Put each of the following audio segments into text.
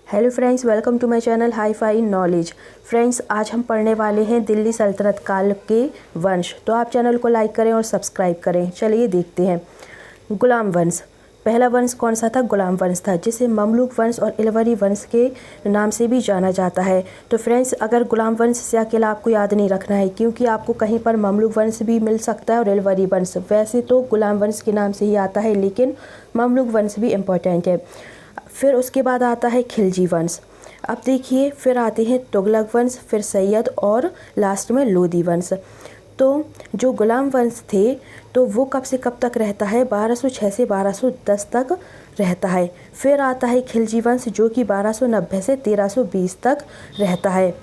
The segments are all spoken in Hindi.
Hello friends, welcome to my channel hi fi knowledge. Friends, आज हम पढ़ने वाले हैं दिल्ली सल्तनत काल के वंश। तो आप चैनल को लाइक करें और सब्सक्राइब करें। चलिए देखते हैं। गुलाम वंश। पहला वंश कौन सा था? गुलाम वंश था, जिसे ममलूक वंश और इलवरी वंश के नाम से भी जाना जाता है। तो फ्रेंड्स, अगर गुलाम वंश से अकेला आपको याद नहीं रखना है, क्योंकि आपको कहीं पर ममलूक वंश भी मिल सकता है और इलवरी वंश। वैसे तो गुलाम वंश के नाम से ही आता है, लेकिन ममलूक वंश भी इम्पोर्टेंट है। फिर उसके बाद आता है खिलजी वंश। अब देखिए, फिर आते हैं तुगलक वंश, फिर सैयद और लास्ट में लोदी वंश। तो जो गुलाम वंश थे तो वो कब से कब तक रहता है? 1206 से 1210 तक रहता है। फिर आता है खिलजी वंश, जो कि 1290 से 1320 तक रहता है।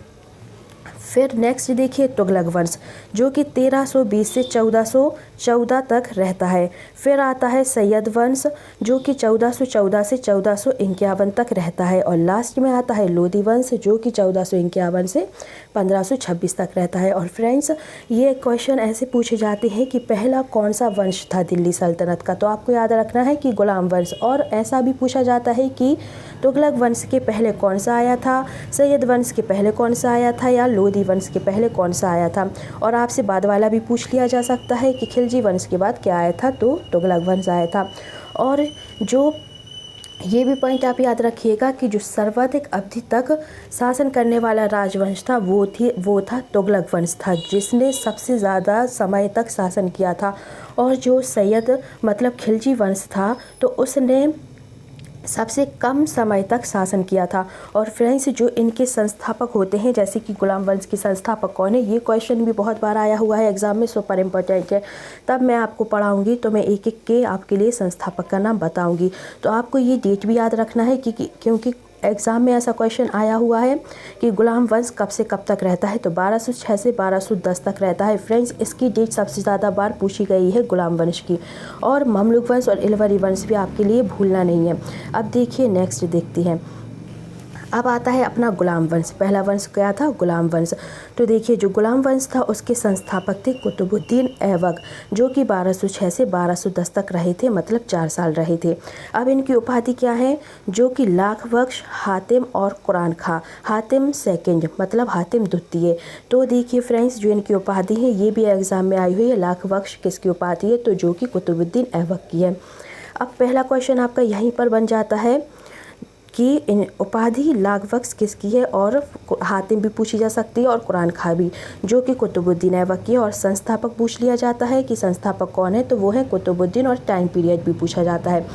फिर नेक्स्ट देखिए तुगलक वंश, जो कि 1320 से 1414 तक रहता है। फिर आता है सैयद वंश, जो कि 1414 से 1451 तक रहता है। और लास्ट में आता है लोदी वंश, जो कि 1451 से 1526 तक रहता है। और फ्रेंड्स, ये क्वेश्चन ऐसे पूछे जाते हैं कि पहला कौन सा वंश था दिल्ली सल्तनत का? तो आपको याद रखना है कि गुलाम वंश। और ऐसा भी पूछा जाता है कि तुगलक वंश के पहले कौन सा आया था, सैयद वंश के पहले कौन सा आया था, या लोदी वंश के पहले कौन सा आया था। और आपसे बाद वाला भी पूछ लिया जा सकता है कि खिलजी वंश के बाद क्या आया था, तो तुगलक वंश आया था। और जो ये भी पॉइंट आप याद रखिएगा कि जो सर्वाधिक अवधि तक शासन करने वाला राजवंश था वो था तुगलक वंश था, जिसने सबसे ज़्यादा समय तक शासन किया था। और जो सैयद मतलब खिलजी वंश था तो उसने सबसे कम समय तक शासन किया था। और फ्रेंड्स, जो इनके संस्थापक होते हैं, जैसे कि गुलाम वंश के संस्थापक कौन है, ये क्वेश्चन भी बहुत बार आया हुआ है एग्जाम में, सुपर इम्पोर्टेंट है। तब मैं आपको पढ़ाऊंगी तो मैं एक एक के आपके लिए संस्थापक का नाम बताऊंगी। तो आपको ये डेट भी याद रखना है क्योंकि एग्ज़ाम में ऐसा क्वेश्चन आया हुआ है कि गुलाम वंश कब से कब तक रहता है, तो 1206 से 1210 तक रहता है। फ्रेंड्स, इसकी डेट सबसे ज़्यादा बार पूछी गई है गुलाम वंश की। और ममलूक वंश और इलवरी वंश भी आपके लिए भूलना नहीं है। अब देखिए, नेक्स्ट देखते हैं। अब आता है अपना गुलाम वंश। पहला वंश क्या था? गुलाम वंश। तो देखिए, जो गुलाम वंश था उसके संस्थापक थे कुतुबुद्दीन ऐबक, जो कि 1206 से 1210 तक रहे थे, मतलब 4 साल रहे थे। अब इनकी उपाधि क्या है? जो कि लाख बख्श, हातिम और कुरान खां। हातिम सेकंड मतलब हातिम द्वितीय। तो देखिए फ्रेंड्स, जो इनकी उपाधि है ये भी एग्जाम में आई हुई है। लाख बख्श किसकी उपाधि है? तो जो कि कुतुबुद्दीन ऐबक की है। अब पहला क्वेश्चन आपका यहीं पर बन जाता है कि इन उपाधि लाख बख्श किसकी है, और हातिम भी पूछी जा सकती है और कुरान खां भी, जो कि कुतुबुद्दीन ऐबक की है। और संस्थापक पूछ लिया जाता है कि संस्थापक कौन है, तो वो है कुतुबुद्दीन, और टाइम पीरियड भी पूछा जाता है।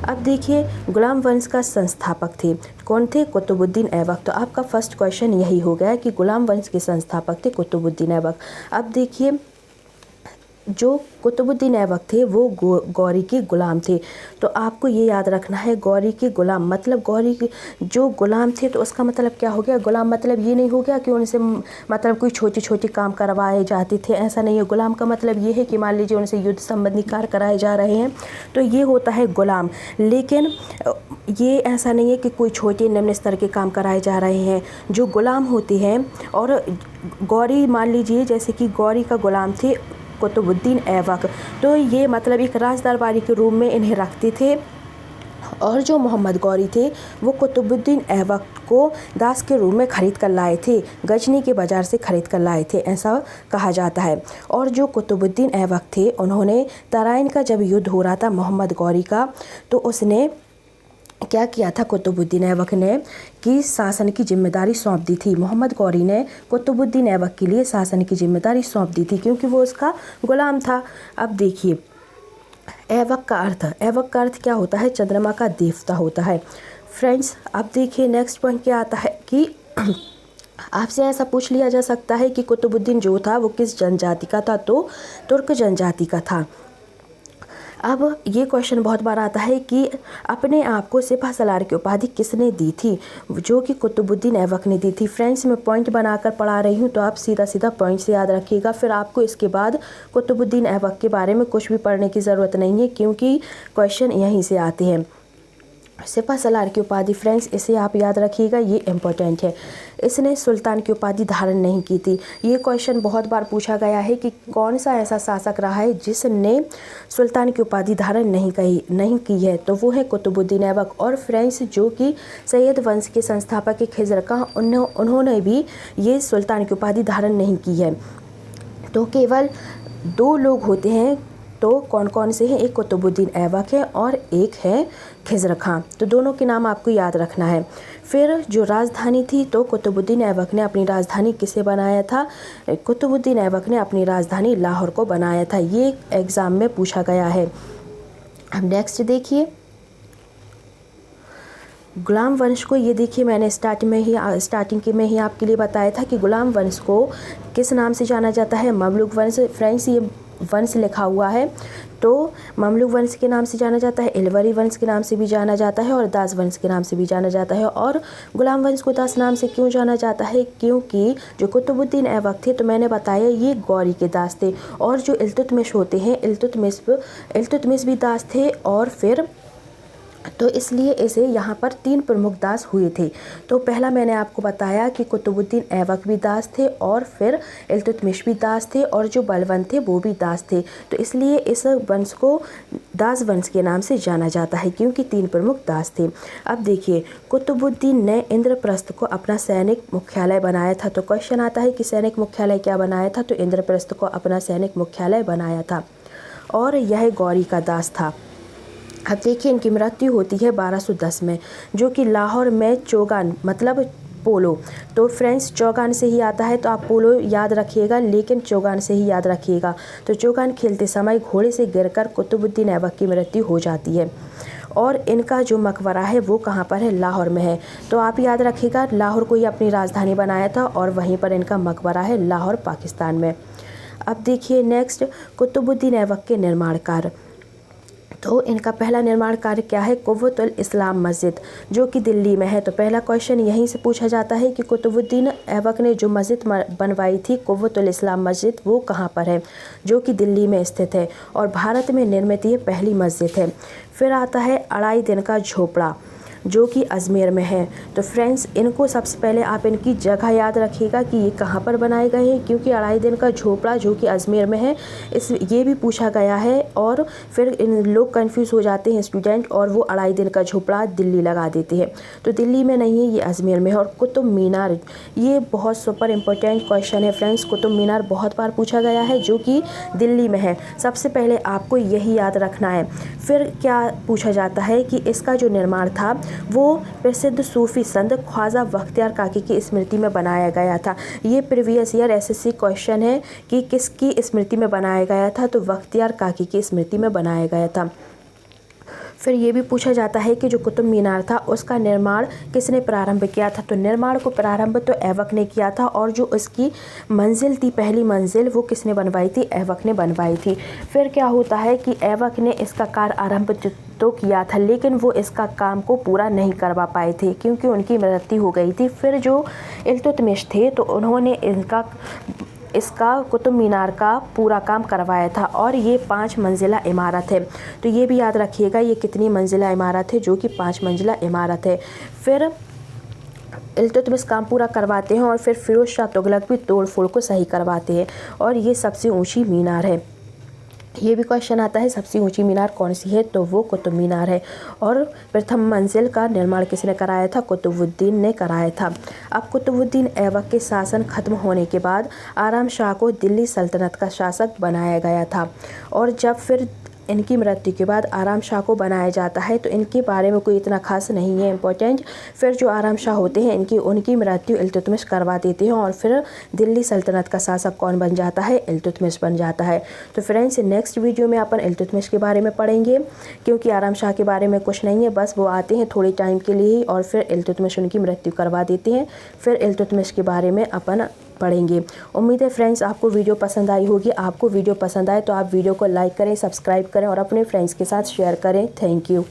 अब देखिए, गुलाम वंश का संस्थापक थे कौन थे? कुतुबुद्दीन ऐबक। तो आपका फर्स्ट क्वेश्चन यही हो गया कि गुलाम वंश के संस्थापक थे कुतुबुद्दीन ऐबक। अब देखिए, जो कुतुबुद्दीन ऐबक थे वो गौरी के गुलाम थे। तो आपको ये याद रखना है, गौरी के गुलाम मतलब गौरी के जो गुलाम थे, तो उसका मतलब क्या हो गया? गुलाम मतलब ये नहीं हो गया कि उनसे मतलब कोई छोटे छोटे काम करवाए जाते थे, ऐसा नहीं है। गुलाम का मतलब ये है कि मान लीजिए उनसे युद्ध संबंधी कार्य कराए जा रहे हैं, तो ये होता है गुलाम। लेकिन ये ऐसा नहीं है कि कोई छोटे निम्न स्तर के काम कराए जा रहे हैं। जो गुलाम होते हैं, और गौरी मान लीजिए जैसे कि गौरी का गुलाम थे कुतुबुद्दीन ऐबक, तो ये मतलब एक राज दरबारी के रूप में इन्हें रखते थे। और जो मोहम्मद गौरी थे वो कुतुबुद्दीन ऐबक को दास के रूप में खरीद कर लाए थे, गजनी के बाज़ार से खरीद कर लाए थे, ऐसा कहा जाता है। और जो कुतुबुद्दीन ऐबक थे, उन्होंने तराइन का जब युद्ध हो रहा था मोहम्मद गौरी का, तो उसने क्या किया था? कुतुबुद्दीन ऐबक ने कि शासन की जिम्मेदारी सौंप दी थी। मोहम्मद गौरी ने कुतुबुद्दीन ऐबक के लिए शासन की जिम्मेदारी सौंप दी थी, क्योंकि वो उसका गुलाम था। अब देखिए, ऐबक का अर्थ क्या होता है? चंद्रमा का देवता होता है। फ्रेंड्स, अब देखिए नेक्स्ट पॉइंट क्या आता है कि आपसे ऐसा पूछ लिया जा सकता है कि कुतुबुद्दीन जो था वो किस जनजाति का था, तो तुर्क जनजाति का था। अब ये क्वेश्चन बहुत बार आता है कि अपने आप को सिपह सलार की उपाधि किसने दी थी? जो कि कुतुबुद्दीन ऐबक ने दी थी। फ्रेंड्स, मैं पॉइंट बनाकर पढ़ा रही हूँ, तो आप सीधा सीधा पॉइंट से याद रखिएगा। फिर आपको इसके बाद कुतुबुद्दीन ऐबक के बारे में कुछ भी पढ़ने की ज़रूरत नहीं है, क्योंकि क्वेश्चन यहीं से आते हैं। सिपह सलार की उपाधि, फ्रेंड्स इसे आप याद रखिएगा, ये इम्पोर्टेंट है। इसने सुल्तान की उपाधि धारण नहीं की थी। ये क्वेश्चन बहुत बार पूछा गया है कि कौन सा ऐसा शासक रहा है जिसने सुल्तान की उपाधि धारण नहीं की है, तो वो है कुतुबुद्दीन ऐबक। और फ्रेंड्स जो कि सैयद वंश के संस्थापक के खिज़र खां, उन्होंने भी ये सुल्तान की उपाधि धारण नहीं की है। तो केवल 2 लोग होते हैं, तो कौन कौन से हैं? एक कुतुबुद्दीन ऐबक है और एक है खिज़र खां। तो दोनों के नाम आपको याद रखना है। फिर जो राजधानी थी, तो कुतुबुद्दीन ऐबक ने अपनी राजधानी किसे बनाया था? कुतुबुद्दीन ऐबक ने अपनी राजधानी लाहौर को बनाया था। ये एग्ज़ाम में पूछा गया है। अब नेक्स्ट देखिए, गुलाम वंश को, ये देखिए मैंने स्टार्टिंग में ही आपके लिए बताया था कि गुलाम वंश को किस नाम से जाना जाता है? ममलूक वंश। फ्रेंड्स ये वंश लिखा हुआ है, तो ममलूक वंश के नाम से जाना जाता है, इलवरी वंश के नाम से भी जाना जाता है और दास वंश के नाम से भी जाना जाता है। और गुलाम वंश को दास नाम से क्यों जाना जाता है? क्योंकि जो कुतुबुद्दीन ऐबक थे, तो मैंने बताया ये गौरी के दास थे। और जो इल्तुतमिश होते हैं, इल्तुतमिश भी दास थे। और फिर तो इसलिए इसे यहाँ पर 3 प्रमुख दास हुए थे। तो पहला मैंने आपको बताया कि कुतुबुद्दीन ऐबक भी दास थे और फिर इल्तुतमिश भी दास थे और जो बलबन थे वो भी दास थे। तो इसलिए इस वंश को दास वंश के नाम से जाना जाता है, क्योंकि 3 प्रमुख दास थे। अब देखिए, कुतुबुद्दीन ने इंद्रप्रस्थ को अपना सैनिक मुख्यालय बनाया था। तो क्वेश्चन आता है कि सैनिक मुख्यालय क्या बनाया था? तो इंद्रप्रस्थ को अपना सैनिक मुख्यालय बनाया था और यह गौरी का दास था। अब देखिए, इनकी मृत्यु होती है 1210 में, जो कि लाहौर में चौगान मतलब पोलो। तो फ्रेंड्स चौगान से ही आता है, तो आप पोलो याद रखिएगा, लेकिन चौगान से ही याद रखिएगा। तो चौगान खेलते समय घोड़े से गिरकर कुतुबुद्दीन ऐबक की मृत्यु हो जाती है। और इनका जो मकबरा है वो कहाँ पर है? लाहौर में है। तो आप याद रखिएगा, लाहौर को ही अपनी राजधानी बनाया था और वहीं पर इनका मकबरा है, लाहौर पाकिस्तान में। अब देखिए नेक्स्ट, कुतुबुद्दीन ऐबक के निर्माण कार्य। तो इनका पहला निर्माण कार्य क्या है? कुव्वतुल इस्लाम मस्जिद, जो कि दिल्ली में है। तो पहला क्वेश्चन यहीं से पूछा जाता है कि कुतुबुद्दीन ऐबक ने जो मस्जिद बनवाई थी, कुव्वतुल इस्लाम मस्जिद, वो कहाँ पर है? जो कि दिल्ली में स्थित है और भारत में निर्मित ये पहली मस्जिद है। फिर आता है अढ़ाई दिन का झोपड़ा, जो कि अजमेर में है। तो फ्रेंड्स इनको सबसे पहले आप इनकी जगह याद रखिएगा कि ये कहाँ पर बनाए गए हैं, क्योंकि अढ़ाई दिन का झोपड़ा जो कि अजमेर में है, ये भी पूछा गया है। और फिर इन लोग कंफ्यूज हो जाते हैं स्टूडेंट, और वो अढ़ाई दिन का झोपड़ा दिल्ली लगा देते हैं। तो दिल्ली में नहीं है, ये अजमेर में है। और कुतुब मीनार, ये बहुत सुपर इम्पोर्टेंट क्वेश्चन है फ्रेंड्स। कुतुब मीनार बहुत बार पूछा गया है, जो कि दिल्ली में है। सबसे पहले आपको यही याद रखना है। फिर क्या पूछा जाता है कि इसका जो निर्माण था वो प्रसिद्ध सूफी संत ख्वाजा बख्तियार काकी की स्मृति में बनाया गया था। ये प्रीवियस ईयर एसएससी क्वेश्चन है कि किसकी स्मृति में बनाया गया था? तो बख्तियार काकी की स्मृति में बनाया गया था। फिर ये भी पूछा जाता है कि जो कुतुब मीनार था उसका निर्माण किसने प्रारंभ किया था? तो निर्माण को प्रारंभ तो ऐबक ने किया था, और जो उसकी मंजिल थी, पहली मंजिल, वो किसने बनवाई थी? ऐबक ने बनवाई थी। फिर क्या होता है कि ऐबक ने इसका कार्य आरंभ तो किया था, लेकिन वो इसका काम को पूरा नहीं करवा पाए थे, क्योंकि उनकी मृत्यु हो गई थी। फिर जो इल्तुतमिश थे, तो उन्होंने इसका कुतुब मीनार का पूरा काम करवाया था। और ये 5 मंजिला इमारत है। तो ये भी याद रखिएगा, ये कितनी मंजिला इमारत है? जो कि 5 मंजिला इमारत है। फिर इल्तुतमिश काम पूरा करवाते हैं और फिर फिरोज शाह तुगलक भी तोड़ फोड़ को सही करवाते हैं। और ये सबसे ऊंची मीनार है। ये भी क्वेश्चन आता है, सबसे ऊंची मीनार कौन सी है? तो वो कुतुब मीनार है। और प्रथम मंजिल का निर्माण किसने कराया था? कुतुबुद्दीन ने कराया था। अब कुतुबुद्दीन ऐबक के शासन खत्म होने के बाद आराम शाह को दिल्ली सल्तनत का शासक बनाया गया था। और जब फिर इनकी मृत्यु के बाद आराम शाह को बनाया जाता है, तो इनके बारे में कोई इतना खास नहीं है इम्पोर्टेंट। फिर जो आराम शाह होते हैं, उनकी मृत्यु इल्तुतमिश करवा देते हैं और फिर दिल्ली सल्तनत का शासक कौन बन जाता है? इल्तुतमिश बन जाता है। तो फ्रेंड्स नेक्स्ट वीडियो में अपन इल्तुतमिश के बारे में पढ़ेंगे, क्योंकि आराम शाह के बारे में कुछ नहीं है, बस वो आते हैं थोड़े टाइम के लिए ही और फिर इल्तुतमिश उनकी मृत्यु करवा देते हैं। फिर इल्तुतमिश के बारे में अपन पढ़ेंगे। उम्मीद है फ्रेंड्स आपको वीडियो पसंद आई होगी। आपको वीडियो पसंद आए तो आप वीडियो को लाइक करें, सब्सक्राइब करें और अपने फ्रेंड्स के साथ शेयर करें। Thank you.